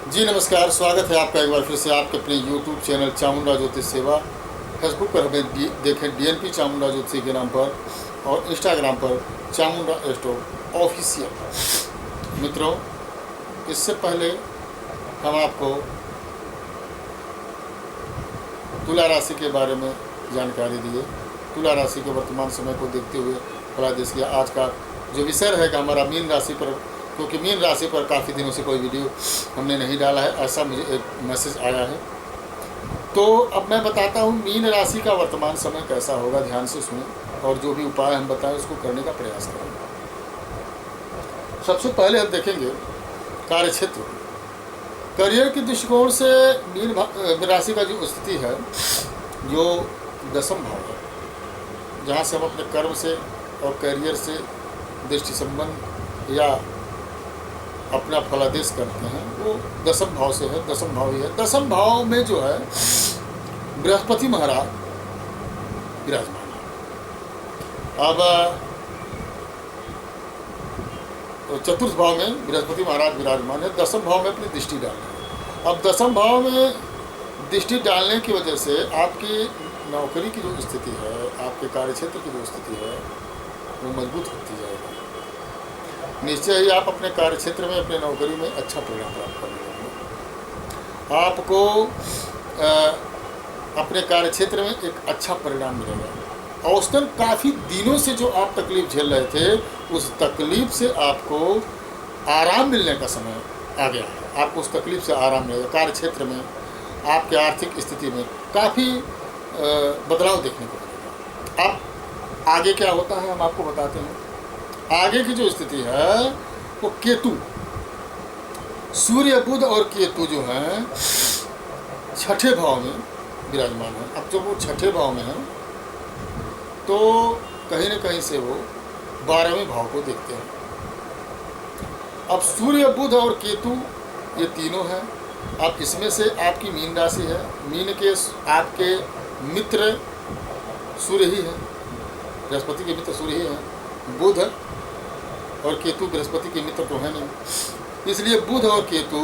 जी नमस्कार, स्वागत है आपका एक बार फिर से आपके अपने YouTube चैनल चामुंडा ज्योतिष सेवा। फेसबुक पर हमें देखें DNP चामुंडा ज्योतिषी के नाम पर और इंस्टाग्राम पर चामुंडा स्टोर ऑफिशियल। मित्रों, इससे पहले हम आपको तुला राशि के बारे में जानकारी दिए। तुला राशि के वर्तमान समय को देखते हुए फलादेश किया। आज का जो विषय रहेगा हमारा मीन राशि पर, क्योंकि मीन राशि पर काफ़ी दिनों से कोई वीडियो हमने नहीं डाला है, ऐसा मुझे एक मैसेज आया है। तो अब मैं बताता हूँ मीन राशि का वर्तमान समय कैसा होगा। ध्यान से सुने और जो भी उपाय हम बताएं उसको करने का प्रयास करें। सबसे पहले हम देखेंगे कार्यक्षेत्र। करियर के दृष्टिकोण से मीन राशि का जो स्थिति है, जो दशम भाव है, जहाँ से हम अपने कर्म से और करियर से दृष्टि संबंध या अपना फलादेश करते हैं, वो दशम भाव से है। दशम भाव ही है। दशम भाव में जो है बृहस्पति महाराज विराजमान है। अब चतुर्थ भाव में बृहस्पति महाराज विराजमान है, दशम भाव में अपनी दृष्टि डाल रहे हैं। अब दशम भाव में दृष्टि डालने की वजह से आपकी नौकरी की जो स्थिति है, आपके कार्यक्षेत्र की जो स्थिति है, वो मजबूत होती जाएगी। निश्चय ही आप अपने कार्यक्षेत्र में, अपने नौकरी में अच्छा परिणाम प्राप्त करने लगेंगे। आपको अपने कार्यक्षेत्र में एक अच्छा परिणाम मिलेगा। औसतन काफ़ी दिनों से जो आप तकलीफ झेल रहे थे, उस तकलीफ से आपको आराम मिलने का समय आ गया है। आपको उस तकलीफ से आराम मिलेगा। कार्यक्षेत्र में, आपके आर्थिक स्थिति में काफ़ी बदलाव देखने को मिलेगा। अब आगे क्या होता है हम आपको बताते हैं। आगे की जो स्थिति है वो केतु, सूर्य, बुध और केतु जो हैं छठे भाव में विराजमान है। अब जब वो छठे भाव में है तो कहीं न कहीं से वो 12वें भाव को देखते हैं। अब सूर्य, बुध और केतु ये तीनों हैं। अब इसमें से आपकी मीन राशि है। मीन के आपके मित्र सूर्य ही है, बृहस्पति के मित्र सूर्य ही हैं। बुध और केतु बृहस्पति के मित्र तो है नहीं, इसलिए बुध और केतु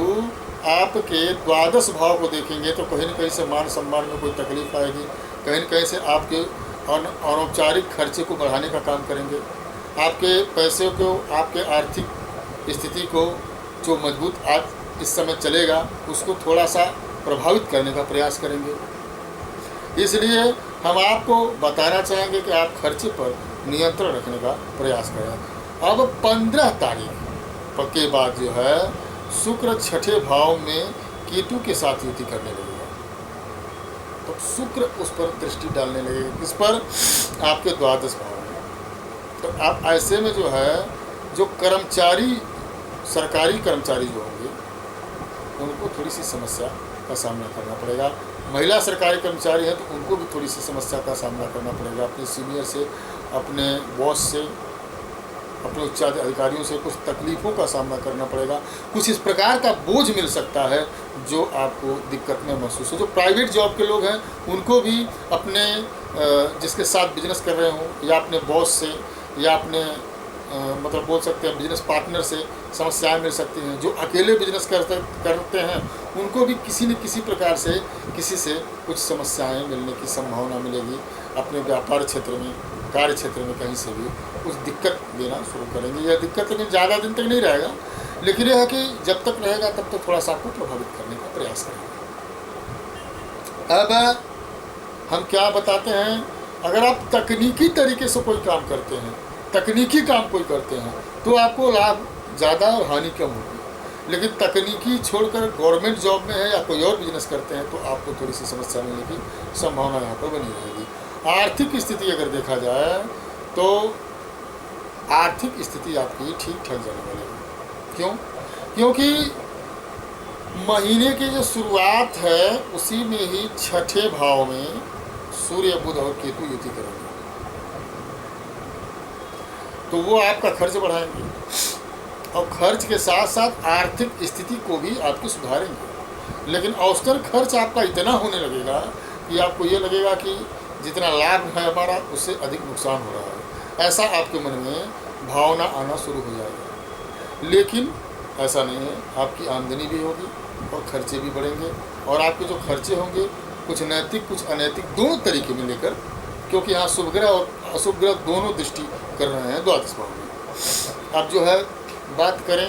आपके द्वादश भाव को देखेंगे तो कहीं न कहीं से मान सम्मान में कोई तकलीफ आएगी। कहीं न कहीं से आपके अनौपचारिक खर्चे को बढ़ाने का काम करेंगे। आपके पैसे को, आपके आर्थिक स्थिति को जो मजबूत आज इस समय चलेगा, उसको थोड़ा सा प्रभावित करने का प्रयास करेंगे। इसलिए हम आपको बताना चाहेंगे कि आप खर्चे पर नियंत्रण रखने का प्रयास करें। अब 15 तारीख के बाद जो है शुक्र छठे भाव में केतु के साथ युति करने लगेगा। तो शुक्र उस पर दृष्टि डालने लगेगा। किस पर? आपके द्वादश भाव में। तो आप ऐसे में जो है, जो कर्मचारी, सरकारी कर्मचारी जो होंगे, उनको थोड़ी सी समस्या का सामना करना पड़ेगा। महिला सरकारी कर्मचारी है तो उनको भी थोड़ी सी समस्या का सामना करना पड़ेगा। अपने सीनियर से, अपने बॉस से, अपने उच्च अधिकारियों से कुछ तकलीफ़ों का सामना करना पड़ेगा। कुछ इस प्रकार का बोझ मिल सकता है जो आपको दिक्कत में महसूस हो। जो प्राइवेट जॉब के लोग हैं उनको भी अपने जिसके साथ बिजनेस कर रहे हों, या अपने बॉस से, या अपने मतलब बोल सकते हैं बिजनेस पार्टनर से समस्याएं मिल सकती हैं। जो अकेले बिजनेस करते हैं उनको भी किसी न किसी प्रकार से किसी से कुछ समस्याएं मिलने की संभावना मिलेगी। अपने व्यापार क्षेत्र में, कार्य क्षेत्र में कहीं से भी कुछ दिक्कत देना शुरू करेंगे। यह दिक्कत लेकिन ज़्यादा दिन तक नहीं रहेगा, लेकिन यह है कि जब तक रहेगा तब तक थोड़ा सा आपको प्रभावित करने का प्रयास करेंगे। अब हम क्या बताते हैं, अगर आप तकनीकी तरीके से कोई काम करते हैं, तकनीकी काम कोई करते हैं, तो आपको लाभ ज़्यादा और हानि कम होगी। लेकिन तकनीकी छोड़कर गवर्नमेंट जॉब में है या कोई और बिजनेस करते हैं तो आपको थोड़ी सी समस्या मिलने की संभावना यहाँ पर बनी रहेगी। आर्थिक स्थिति अगर देखा जाए तो आर्थिक स्थिति आपकी ठीक ठाक जाने वाली है। क्यों? क्योंकि महीने की जो शुरुआत है उसी में ही छठे भाव में सूर्य, बुध और केतु युति करेंगे, तो वो आपका खर्च बढ़ाएंगे और खर्च के साथ साथ आर्थिक स्थिति को भी आपकी सुधारेंगे। लेकिन औसतन खर्च आपका इतना होने लगेगा कि आपको ये लगेगा कि जितना लाभ है हमारा उससे अधिक नुकसान हो रहा है। ऐसा आपके मन में भावना आना शुरू हो जाएगा। लेकिन ऐसा नहीं है, आपकी आमदनी भी होगी, और खर्चे भी बढ़ेंगे, और आपके जो खर्चे होंगे कुछ नैतिक कुछ अनैतिक दोनों तरीके में लेकर, क्योंकि यहाँ शुभ ग्रह और अशुभ ग्रह दोनों दृष्टि कर रहे हैं द्वादश भाव में। अब जो है बात करें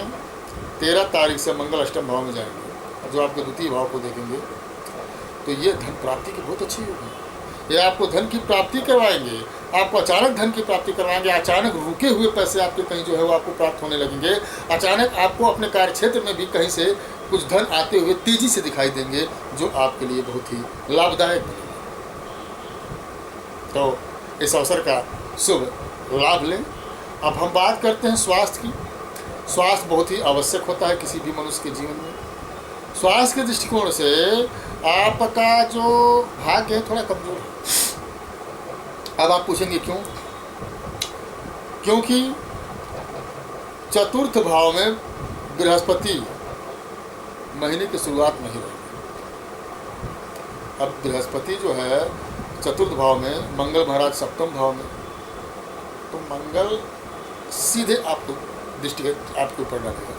13 तारीख से मंगल अष्टम भाव में जाएंगे, जो आपके द्वितीय भाव को देखेंगे तो ये धन प्राप्ति की बहुत अच्छी होगी। ये आपको धन की प्राप्ति करवाएंगे, आपको अचानक धन की प्राप्ति करवाएंगे। अचानक रुके हुए पैसे आपके कहीं जो है वो आपको प्राप्त होने लगेंगे। अचानक आपको अपने कार्य क्षेत्र में भी कहीं से कुछ धन आते हुए तेजी से दिखाई देंगे, जो आपके लिए बहुत ही लाभदायक बनेगा। तो इस अवसर का शुभ लाभ लें। अब हम बात करते हैं स्वास्थ्य की। स्वास्थ्य बहुत ही आवश्यक होता है किसी भी मनुष्य के जीवन में। स्वास्थ्य के दृष्टिकोण से आपका जो भाग्य है थोड़ा कमजोर है। अब आप पूछेंगे क्यों? क्योंकि चतुर्थ भाव में बृहस्पति महीने की शुरुआत में ही रहेगा। अब बृहस्पति जो है चतुर्थ भाव में, मंगल महाराज सप्तम भाव में, तो मंगल सीधे आपको दृष्टि आपके ऊपर डालेगा।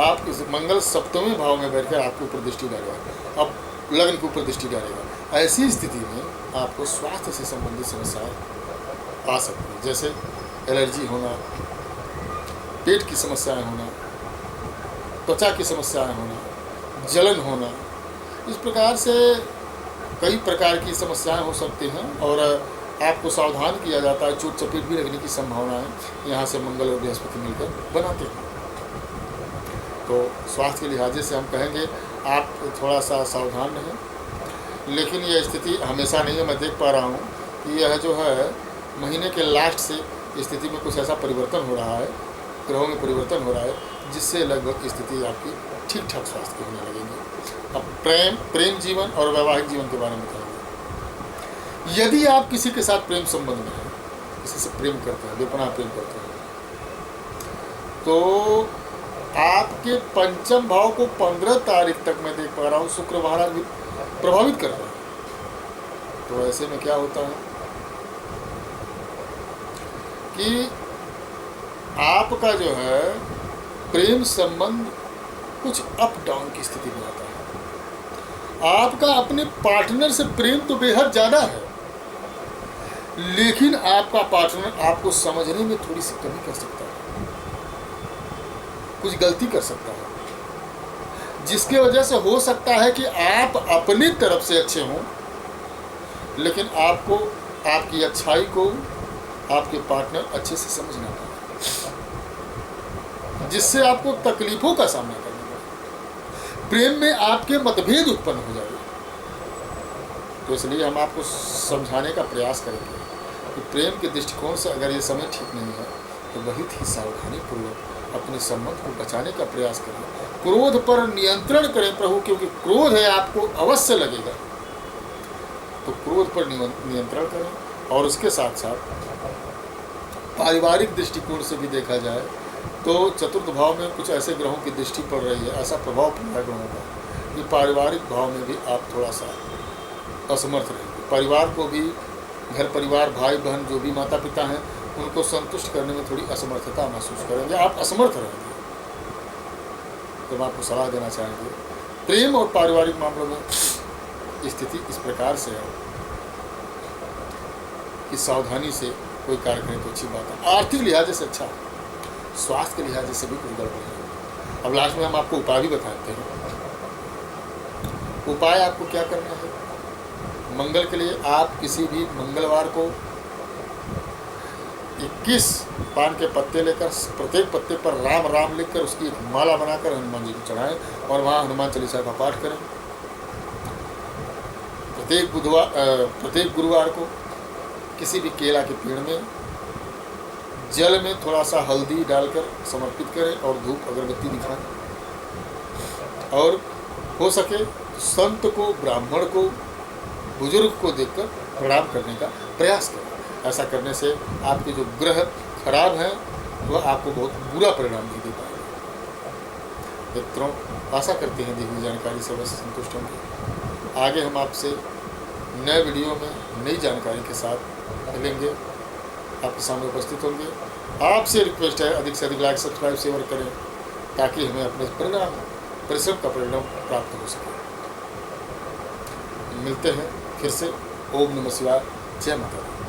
आप इस मंगल सप्तमी भाव में बैठकर आपके ऊपर दृष्टि डालेगा, अब लग्न के ऊपर दृष्टि डालेगा। ऐसी स्थिति में आपको स्वास्थ्य से संबंधित समस्याएं आ सकती हैं, जैसे एलर्जी होना, पेट की समस्याएं होना, त्वचा की समस्याएं होना, जलन होना। इस प्रकार से कई प्रकार की समस्याएं हो सकती हैं और आपको सावधान किया जाता है। चोट चपेट भी लगने की संभावनाएं यहाँ से मंगल और बृहस्पति मिलकर बनाते हैं। तो स्वास्थ्य के लिहाजे से हम कहेंगे आप थोड़ा सा सावधान रहें। लेकिन यह स्थिति हमेशा नहीं है। मैं देख पा रहा हूँ कि यह जो है महीने के लास्ट से स्थिति में कुछ ऐसा परिवर्तन हो रहा है, ग्रहों में परिवर्तन हो रहा है, जिससे लगभग स्थिति आपकी ठीक ठाक स्वास्थ्य की होने लगेगी। अब प्रेम जीवन और वैवाहिक जीवन के बारे में कहेंगे। यदि आप किसी के साथ प्रेम संबंध में हैं, किसी से प्रेम करते हैं, बेपनाह प्रेम करते हैं, तो आपके पंचम भाव को 15 तारीख तक मैं देख पा रहा हूँ शुक्र महाराज भी प्रभावित कर रहे हैं। तो ऐसे में क्या होता है कि आपका जो है प्रेम संबंध कुछ अप डाउन की स्थिति में आता है। आपका अपने पार्टनर से प्रेम तो बेहद ज़्यादा है, लेकिन आपका पार्टनर आपको समझने में थोड़ी सी कमी कर सकता है, कुछ गलती कर सकता है, जिसके वजह से हो सकता है कि आप अपनी तरफ से अच्छे हों, लेकिन आपको आपकी अच्छाई को आपके पार्टनर अच्छे से समझ ना पाए, जिससे आपको तकलीफों का सामना करना पड़े, प्रेम में आपके मतभेद उत्पन्न हो जाए। तो इसलिए हम आपको समझाने का प्रयास करेंगे कि प्रेम के दृष्टिकोण से अगर ये समय ठीक नहीं है तो बहुत ही सावधानी पूर्वक अपने संबंध को बचाने का प्रयास करें। क्रोध पर नियंत्रण करें प्रभु, क्योंकि क्रोध है आपको अवश्य लगेगा, तो क्रोध पर नियंत्रण करें। और उसके साथ साथ पारिवारिक दृष्टिकोण से भी देखा जाए तो चतुर्थ भाव में कुछ ऐसे ग्रहों की दृष्टि पड़ रही है, ऐसा प्रभाव पड़ रहा है ग्रहों का कि पारिवारिक भाव में भी आप थोड़ा सा असमर्थ रहेंगे। परिवार को भी, घर परिवार, भाई बहन, जो भी माता पिता हैं, उनको संतुष्ट करने में थोड़ी असमर्थता महसूस करेंगे, आप असमर्थ रहेंगे। तो मैं आपको सलाह देना चाहेंगे, प्रेम और पारिवारिक मामलों में स्थिति इस प्रकार से है कि सावधानी से कोई कार्य करें तो अच्छी बात है। आर्थिक लिहाजे से अच्छा है, स्वास्थ्य के लिहाजे से भी कोई गड़बड़ नहीं। अब लास्ट में हम आपको उपाय भी बताते हैं। उपाय आपको क्या करना है? मंगल के लिए आप किसी भी मंगलवार को 21 पान के पत्ते लेकर प्रत्येक पत्ते पर राम राम लिखकर उसकी एक माला बनाकर हनुमान जी को चढ़ाएं और वहाँ हनुमान चालीसा का पाठ करें। प्रत्येक गुरुवार को किसी भी केला के पेड़ में जल में थोड़ा सा हल्दी डालकर समर्पित करें और धूप अगरबत्ती दिखाएं। और हो सके संत को, ब्राह्मण को, बुजुर्ग को देखकर प्रणाम करने का प्रयास करें। ऐसा करने से आपके जो ग्रह खराब हैं वह आपको बहुत बुरा परिणाम नहीं दे पाएंगे। मित्रों, आशा करते हैं दी हुई जानकारी से अवश्य संतुष्ट होंगे। आगे हम आपसे नए वीडियो में नई जानकारी के साथ मिलेंगे, आपके सामने उपस्थित होंगे। आपसे रिक्वेस्ट है अधिक से अधिक लाइक, सब्सक्राइब, शेयर करें ताकि हमें अपने परिणाम परिश्रम का परिणाम प्राप्त हो सके। मिलते हैं फिर से। ओम नमः शिवाय। जय माता दी।